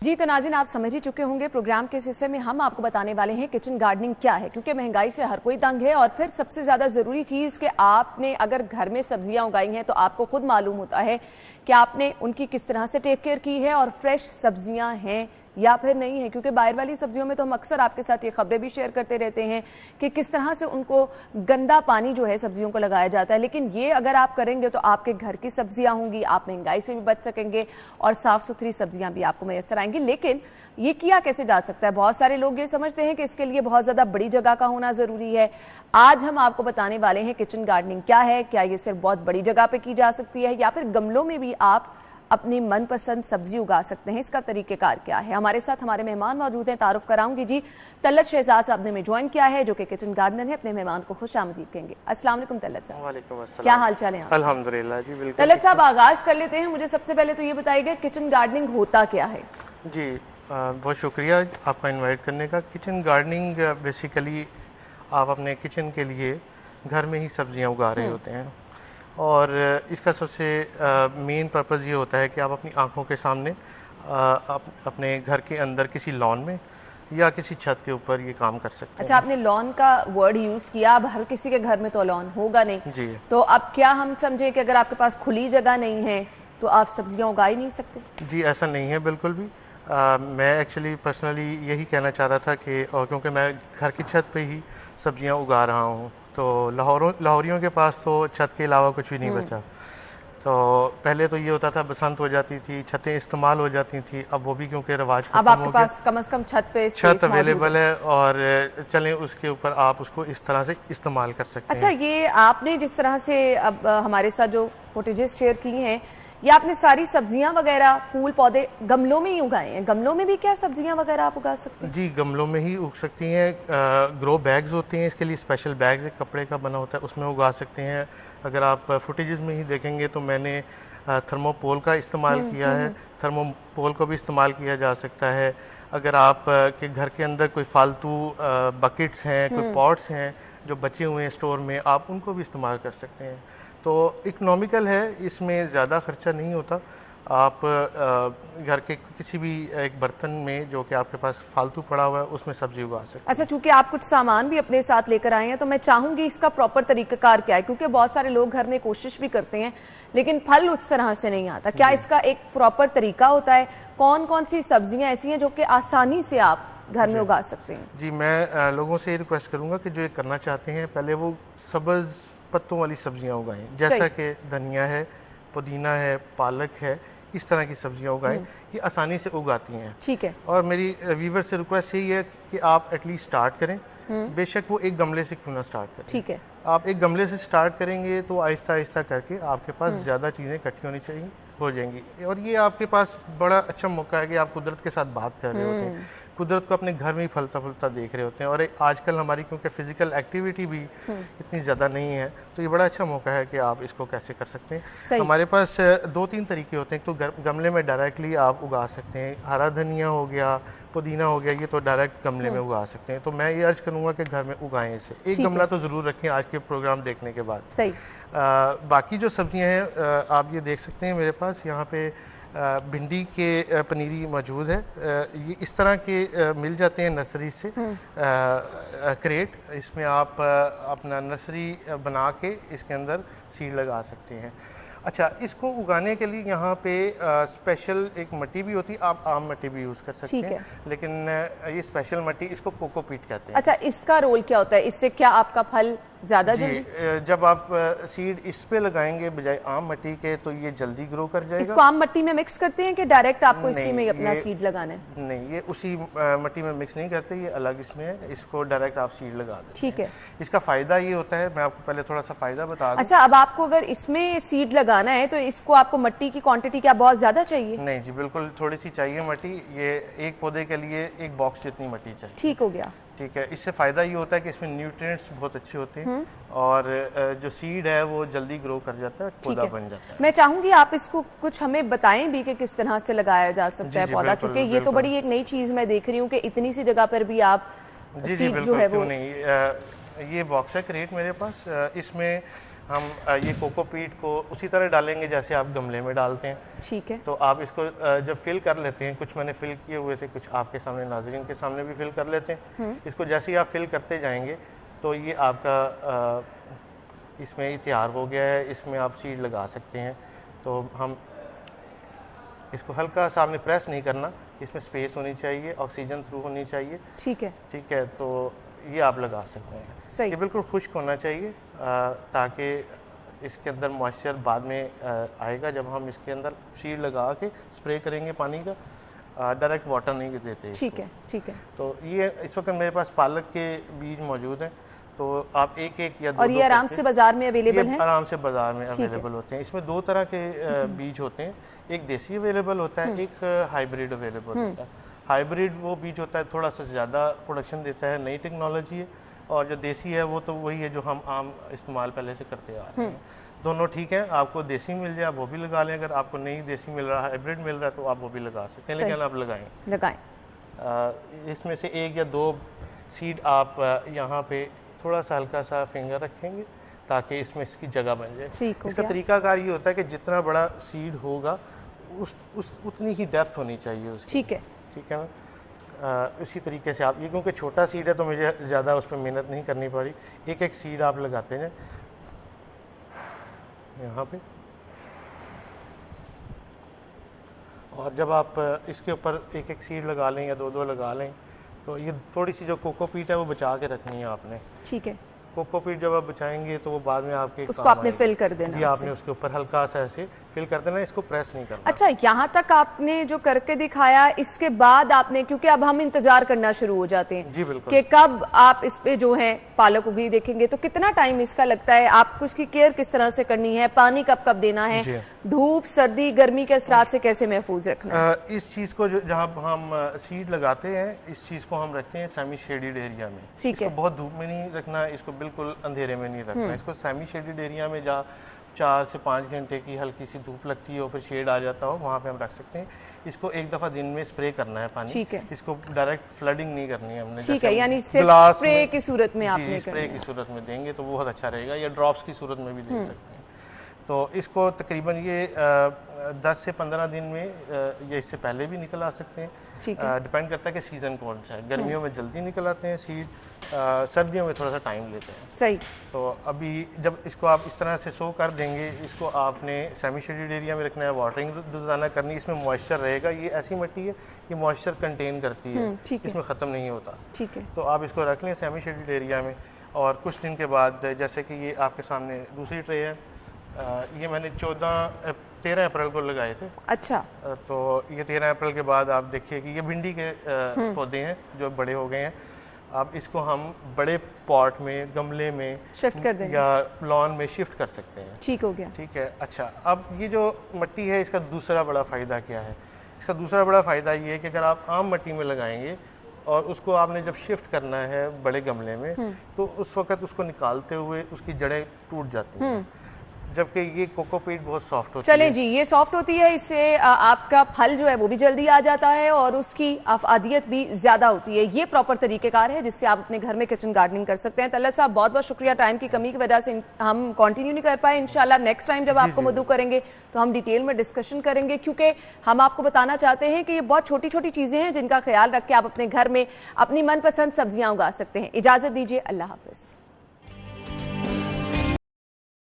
जी तो नाज़रीन, आप समझ ही चुके होंगे प्रोग्राम के इस हिस्से में हम आपको बताने वाले हैं किचन गार्डनिंग क्या है, क्योंकि महंगाई से हर कोई तंग है। और फिर सबसे ज्यादा जरूरी चीज कि आपने अगर घर में सब्जियां उगाई हैं तो आपको खुद मालूम होता है कि आपने उनकी किस तरह से टेक केयर की है और फ्रेश सब्जियां हैं या फिर नहीं है। क्योंकि बाहर वाली सब्जियों में तो हम अक्सर आपके साथ ये खबरें भी शेयर करते रहते हैं कि किस तरह से उनको गंदा पानी जो है सब्जियों को लगाया जाता है। लेकिन ये अगर आप करेंगे तो आपके घर की सब्जियां होंगी, आप महंगाई से भी बच सकेंगे और साफ सुथरी सब्जियां भी आपको मैसर आएंगी। लेकिन ये किया कैसे जा सकता है? बहुत सारे लोग ये समझते हैं कि इसके लिए बहुत ज्यादा बड़ी जगह का होना जरूरी है। आज हम आपको बताने वाले हैं किचन गार्डनिंग क्या है, क्या ये सिर्फ बहुत बड़ी जगह पे की जा सकती है या फिर गमलों में भी आप अपनी मनपसंद सब्जी उगा सकते हैं। इसका तरीकेकार क्या है? हमारे साथ हमारे मेहमान मौजूद हैं, तारुफ कराऊंगी जी। तल्लत शहजाद साहब ने हमें ज्वाइन किया है जो कि किचन गार्डनर है। अपने मेहमान को खुश आमदीद कहेंगे। अस्सलाम वालेकुम तल्लत साहब। वालेकुम अस्सलाम। क्या हाल चाल है? अल्हम्दुलिल्लाह जी, बिल्कुल। तल्लत साहब, आगाज कर लेते हैं। मुझे सबसे पहले तो ये बताइएगा किचन गार्डनिंग होता क्या है? जी बहुत शुक्रिया आपका इनवाइट करने का। किचन गार्डनिंग बेसिकली आप अपने किचन के लिए घर में ही सब्जियां उगा रहे होते हैं और इसका सबसे मेन पर्पस ये होता है कि आप अपनी आंखों के सामने अपने घर के अंदर किसी लॉन में या किसी छत के ऊपर ये काम कर सकते हैं। अच्छा, आपने लॉन का वर्ड यूज किया। अब हर किसी के घर में तो लॉन होगा नहीं जी, तो अब क्या हम समझे कि अगर आपके पास खुली जगह नहीं है तो आप सब्जियां उगा ही नहीं सकते? जी ऐसा नहीं है बिल्कुल भी। मैं एक्चुअली पर्सनली यही कहना चाह रहा था कि और क्योंकि मैं घर की छत पे ही सब्जियां उगा रहा हूं तो लाहौरियों के पास तो छत के अलावा कुछ भी नहीं बचा। तो पहले तो ये होता था बसंत हो जाती थी, छतें इस्तेमाल हो जाती थी। अब वो भी क्योंकि रिवाज अब आपके पास कम से कम छत अवेलेबल है और चलें उसके ऊपर आप उसको इस तरह से इस्तेमाल कर सकते हैं। अच्छा, ये आपने जिस तरह से अब हमारे साथ जो फुटेजेस शेयर की हैं, ये आपने सारी सब्जियां वगैरह फूल पौधे गमलों में ही उगाए हैं। गमलों में भी क्या सब्जियां वगैरह आप उगा सकते हैं? जी गमलों में ही उग सकती हैं। ग्रो बैग्स होते हैं, इसके लिए स्पेशल बैग्स एक कपड़े का बना होता है, उसमें उगा सकते हैं। अगर आप फुटेजेस में ही देखेंगे तो मैंने थर्मोपोल का इस्तेमाल किया है। थर्मोपोल को भी इस्तेमाल किया जा सकता है। अगर आप के घर के अंदर कोई फालतू बकेट्स हैं, कोई पॉट्स हैं जो बचे हुए हैं स्टोर में, आप उनको भी इस्तेमाल कर सकते हैं। तो इकोनॉमिकल है, इसमें ज़्यादा खर्चा नहीं होता। आप घर के किसी भी एक बर्तन में जो कि आपके पास फालतू पड़ा हुआ है उसमें सब्जी उगा सकते हैं। अच्छा, चूंकि आप कुछ सामान भी अपने साथ लेकर आए हैं तो मैं चाहूंगी इसका प्रॉपर तरीकाकार क्या है, क्योंकि बहुत सारे लोग घर में कोशिश भी करते हैं लेकिन फल उस तरह से नहीं आता। क्या इसका एक प्रॉपर तरीका होता है? कौन कौन सी सब्जियां ऐसी हैं जो कि आसानी से आप घर में उगा सकते हैं? जी मैं लोगों से ये रिक्वेस्ट करूंगा कि जो ये करना चाहते हैं पहले वो सब्ज पत्तों वाली सब्जियां उगाएं, जैसा कि धनिया है, पुदीना है, पालक है, इस तरह की सब्जियां उगाएं। ये आसानी से उगाती हैं। ठीक है। और मेरी व्यूवर से रिक्वेस्ट यही है कि आप एटलीस्ट स्टार्ट करें, बेशक वो एक गमले से क्यों ना स्टार्ट करें। ठीक है। आप एक गमले से स्टार्ट करेंगे तो आहिस्ता आहिस्ता करके आपके पास ज़्यादा चीज़ें इकट्ठी होनी चाहिए हो जाएंगी। और ये आपके पास बड़ा अच्छा मौका है कि आप कुदरत के साथ बात कर रहे होते हैं, कुदरत को अपने घर में ही फलता फूलता देख रहे होते हैं। और आजकल हमारी क्योंकि फिजिकल एक्टिविटी भी इतनी ज़्यादा नहीं है तो ये बड़ा अच्छा मौका है कि आप इसको कैसे कर सकते हैं। हमारे पास 2-3 तरीके होते हैं। तो गमले में डायरेक्टली आप उगा सकते हैं। हरा धनिया हो गया, पुदीना हो गया, ये तो डायरेक्ट गमले में उगा सकते हैं। तो मैं ये अर्ज करूँगा कि घर में उगाएं इसे। एक गमला तो ज़रूर रखें आज के प्रोग्राम देखने के बाद। सही। बाकी जो सब्जियां हैं आप ये देख सकते हैं मेरे पास यहाँ पे भिंडी के पनीरी मौजूद है। ये इस तरह के मिल जाते हैं नर्सरी से क्रेट। इसमें आप अपना नर्सरी बना के इसके अंदर सीड लगा सकते हैं। अच्छा, इसको उगाने के लिए यहाँ पे स्पेशल एक मिट्टी भी होती है, आप आम मिट्टी भी यूज़ कर सकते हैं, लेकिन ये स्पेशल मिट्टी इसको कोकोपीट कहते हैं। अच्छा, इसका रोल क्या होता है? इससे क्या आपका फल ज्यादा जल्दी? जब आप सीड इस पे लगाएंगे बजाय आम मिट्टी के तो ये जल्दी ग्रो कर जाएगा। इसको आम मिट्टी में मिक्स करते हैं कि डायरेक्ट आपको इसी में अपना सीड लगाना है? नहीं, ये उसी मिट्टी में मिक्स नहीं करते, ये अलग इसमें है। इसको डायरेक्ट आप सीड लगा देते हैं। ठीक है। इसका फायदा ये होता है, मैं आपको पहले थोड़ा सा फायदा बता दूं। अच्छा, अब आपको अगर इसमें सीड लगाना है तो इसको आपको मिट्टी की क्वांटिटी क्या बहुत ज्यादा चाहिए? नहीं जी, बिल्कुल थोड़ी सी चाहिए मिट्टी। ये एक पौधे के लिए एक बॉक्स जितनी मिट्टी चाहिए। ठीक हो गया। ठीक है। इससे फ़ायदा ये होता है कि इसमें न्यूट्रिएंट्स बहुत अच्छे होते हैं और जो सीड है वो जल्दी ग्रो कर जाता है, पौधा बन जाता है। मैं चाहूंगी आप इसको कुछ हमें बताएं भी कि किस तरह से लगाया जा सकता है पौधा, क्योंकि ये तो बड़ी एक नई चीज़ मैं देख रही हूँ कि इतनी सी जगह पर भी आप सीड जो है वो। नहीं, ये बॉक्स है क्रेट मेरे पास। इसमें हम ये कोकोपीट को उसी तरह डालेंगे जैसे आप गमले में डालते हैं। ठीक है। तो आप इसको जब फिल कर लेते हैं, कुछ मैंने फिल किए हुए से, कुछ आपके सामने नाज़रीन के सामने भी फिल कर लेते हैं। इसको जैसे ही आप फिल करते जाएंगे तो ये आपका इसमें ही तैयार हो गया है। इसमें आप सीड लगा सकते हैं। तो हम इसको हल्का सा, आपने प्रेस नहीं करना, इसमें स्पेस होनी चाहिए, ऑक्सीजन थ्रू होनी चाहिए। ठीक है। ठीक है, तो ये आप लगा सकते हैं। सही। ये बिल्कुल खुश्क होना चाहिए ताकि इसके अंदर मॉइस्चर बाद में आएगा। जब हम इसके अंदर सीड लगा के स्प्रे करेंगे पानी का, डायरेक्ट वाटर नहीं देते। ठीक है, ठीक है। तो ये इस वक्त मेरे पास पालक के बीज मौजूद हैं, तो आप एक एक या दो और ये आराम से बाजार में अवेलेबल है? आराम से बाजार में अवेलेबल होते हैं। इसमें दो तरह के बीज होते हैं, एक देसी अवेलेबल होता है, एक हाइब्रिड अवेलेबल होता है। हाइब्रिड वो बीज होता है थोड़ा सा ज़्यादा प्रोडक्शन देता है, नई टेक्नोलॉजी है। और जो देसी है वो तो वही है जो हम आम इस्तेमाल पहले से करते आ रहे हैं। दोनों ठीक है, आपको देसी मिल जाए वो भी लगा लें, अगर आपको नहीं देसी मिल रहा, हाइब्रिड मिल रहा है तो आप वो भी लगा सकते हैं, लेकिन आप लगाएं। इसमें से एक या दो सीड आप यहाँ पे थोड़ा सा हल्का सा फिंगर रखेंगे ताकि इसमें इसकी जगह बन जाए। इसका तरीकाकार ये होता है कि जितना बड़ा सीड होगा उतनी ही डेप्थ होनी चाहिए उसकी। ठीक है, ठीक है ना। इसी तरीके से आप, ये क्योंकि छोटा सीड है तो मुझे ज़्यादा उस पर मेहनत नहीं करनी पड़ी। एक एक सीड आप लगाते हैं यहाँ पे, और जब आप इसके ऊपर एक एक सीड लगा लें या दो दो लगा लें, तो ये थोड़ी सी जो कोकोपीट है वो बचा के रखनी है आपने। ठीक है। कोकोपीट जब आप बचाएंगे तो वो बाद में आपके उसको आपने फिल कर देना। जी, आपने उसके ऊपर हल्का सा ऐसे फिल कर देना, इसको प्रेस नहीं करना। अच्छा, यहाँ तक आपने जो करके दिखाया, इसके बाद आपने, क्योंकि अब हम इंतजार करना शुरू हो जाते हैं जी बिल्कुल कि कब आप इस पे जो है पालक उगी देखेंगे, तो कितना टाइम इसका लगता है, आपको उसकी केयर किस तरह से करनी है, पानी कब कब देना है, धूप सर्दी गर्मी के असरात से कैसे महफूज रखना है? इस चीज को जो जहाँ हम सीड लगाते हैं, इस चीज को हम रखते हैं सेमी शेडेड एरिया में। ठीक है। बहुत धूप में नहीं रखना, इसको बिल्कुल अंधेरे में नहीं रखना। इसको सेमी शेडेड एरिया में जहाँ 4 से 5 घंटे की हल्की सी धूप लगती हो, फिर शेड आ जाता हो, वहाँ पे हम रख सकते हैं। इसको एक दफा दिन में स्प्रे करना है पानी। ठीक है। इसको डायरेक्ट फ्लडिंग नहीं करनी है हमने। ठीक है, यानी सिर्फ स्प्रे की सूरत में आपने स्प्रे की सूरत में देंगे तो बहुत अच्छा रहेगा, या ड्रॉप्स की सूरत में भी दे सकते हैं। तो इसको तकरीबन ये 10 से 15 दिन में या इससे पहले भी निकल आ सकते हैं। डिपेंड करता है कि सीज़न कौन सा है। गर्मियों में जल्दी निकल आते हैं सीड, सर्दियों में थोड़ा सा टाइम लेते हैं। सही। तो अभी जब इसको आप इस तरह से सो कर देंगे, इसको आपने सेमी शेडेड एरिया में रखना है, वाटरिंग रोजाना करनी, इसमें मॉइस्चर रहेगा। ये ऐसी मिट्टी है ये मॉइस्चर कंटेन करती है, इसमें ख़त्म नहीं होता। ठीक है। तो आप इसको रख लें सेमी शेडेड एरिया में, और कुछ दिन के बाद, जैसे कि ये आपके सामने दूसरी ट्रे है, ये मैंने 13 अप्रैल को लगाए थे। अच्छा। तो ये 13 अप्रैल के बाद आप देखिए कि ये भिंडी के पौधे हैं जो बड़े हो गए हैं। आप इसको हम बड़े पॉट में, गमले में शिफ्ट कर देंगे या लॉन में शिफ्ट कर सकते हैं। ठीक हो गया। ठीक है। अच्छा, अब ये जो मिट्टी है इसका दूसरा बड़ा फ़ायदा क्या है? इसका दूसरा बड़ा फ़ायदा ये है कि अगर आप आम मिट्टी में लगाएंगे और उसको आपने जब शिफ्ट करना है बड़े गमले में, तो उस वक्त उसको निकालते हुए उसकी जड़ें टूट जाती हैं, जबकि ये कोकोपीट बहुत सॉफ्ट होती है। चलें जी, ये सॉफ्ट होती है, इससे आपका फल जो है वो भी जल्दी आ जाता है और उसकी अफादियत भी ज्यादा होती है। ये प्रॉपर तरीकेकार है जिससे आप अपने घर में किचन गार्डनिंग कर सकते हैं। तलत साहब, बहुत बहुत शुक्रिया, टाइम की कमी की वजह से हम कंटिन्यू नहीं कर पाए। इंशाल्लाह नेक्स्ट टाइम जब आपको मदऊ करेंगे तो हम डिटेल में डिस्कशन करेंगे, क्योंकि हम आपको बताना चाहते हैं कि ये बहुत छोटी छोटी चीजें हैं जिनका ख्याल रख के आप अपने घर में अपनी मनपसंद सब्जियां उगा सकते हैं। इजाजत दीजिए, अल्लाह हाफिज।